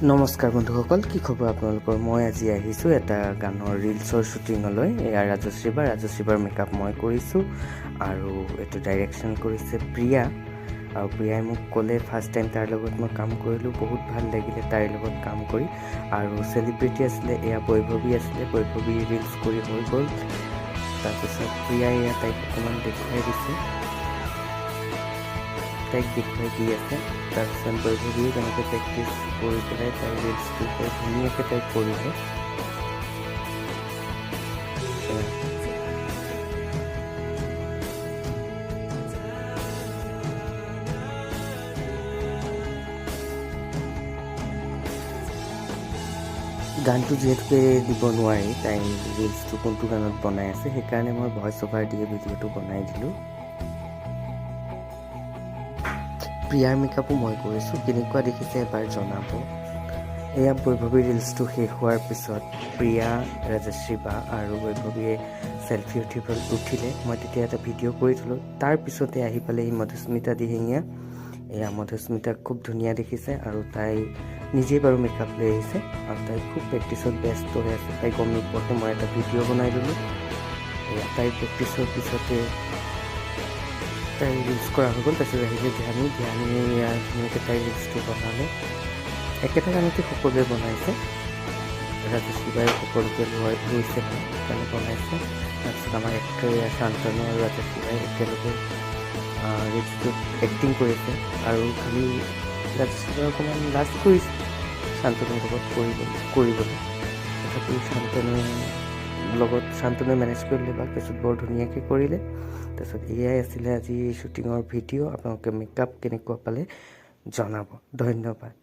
নমস্কাৰ বন্ধুসকল, কি খবৰ আপোনালোকৰ? মই আজি আহিছোঁ এটা গানৰ ৰিলছৰ শ্বুটিঙলৈ। এয়া ৰাজশ্ৰীবাৰ মেকআপ মই কৰিছোঁ আৰু এইটো ডাইৰেকশ্যন কৰিছে প্ৰিয়া। আৰু প্ৰিয়াই মোক ক'লে ফাৰ্ষ্ট টাইম তাৰ লগত মই কাম কৰিলোঁ, বহুত ভাল লাগিলে তাইৰ লগত কাম কৰি। আৰু চেলিব্ৰিটি আছিলে, এয়া বৈভৱী আছিলে, বৈভৱী ৰিলছ কৰি হৈ গ'ল। তাৰপিছত প্ৰিয়াই এয়া তাইক অকণমান দেখুৱাই দিছে, তাইক দেখুৱাই দি আছে। তাৰপিছত বৈভৱীও তেনেকৈ প্ৰেক্টিছ কৰি পেলাই তাই ৰিলছটো বৰ ধুনীয়াকৈ তাই কৰিলে। গানটো যিহেতুকে দিব নোৱাৰি, তাই ৰিলছটো কোনটো গানত বনাই আছে, সেইকাৰণে মই ভইচ অভাৰ দিয়ে ভিডিঅ'টো বনাই দিলোঁ। প্ৰিয়াৰ মেকআপো মই কৰিছোঁ, কেনেকুৱা দেখিছে এবাৰ জনাব। এয়া বৈভৱী ৰিলছটো শেষ হোৱাৰ পিছত প্ৰিয়া, ৰাজশ্ৰী বা আৰু বৈভৱীয়ে চেলফি উঠিলে। মই তেতিয়া এটা ভিডিঅ' কৰি থলোঁ। তাৰপিছতে আহি পালেহি মধুস্মিতা দিহিঙীয়া। এয়া মধুস্মিতাক খুব ধুনীয়া দেখিছে আৰু তাই নিজেই বাৰু মেকআপ লৈ আহিছে আৰু তাই খুব প্ৰেক্টিছত ব্যস্ত হৈ আছে। তাই গম নোপোৱাকৈ মই এটা ভিডিঅ' বনাই দিলোঁ। এয়া তাইৰ প্ৰেক্টিছৰ পিছতে তাই ৰিলছ কৰা হৈ গ'ল। তাৰপিছত আহিলে ধ্যানী এয়া ধুনীয়াকৈ তাই ৰিলছটো বনালে। একেটা গানতে সকলোৱে বনাইছে, ৰাজশ্ৰীবাই সকলোকে লৈছে সেইকাৰণে বনাইছে। তাৰপিছত আমাৰ এক্টৰ শান্তনু আৰু ৰাজশ্ৰীবাই একেলগে ৰিলছটোত এক্টিং কৰিছে আৰু খালি ৰাজশ্ৰীবাই অকণমান লাজ কৰিছে শান্তনুৰ লগত কৰিবলৈ। তথাপিও শান্তনুৱে মেনেজ কৰিলে বা তাৰপিছত বৰ ধুনীয়াকৈ কৰিলে। তাৰপিছত এয়াই আছিলে আজি শ্বুটিঙৰ ভিডিঅ'। আপোনালোকে মেকআপ কেনেকুৱা পালে জনাব। ধন্যবাদ।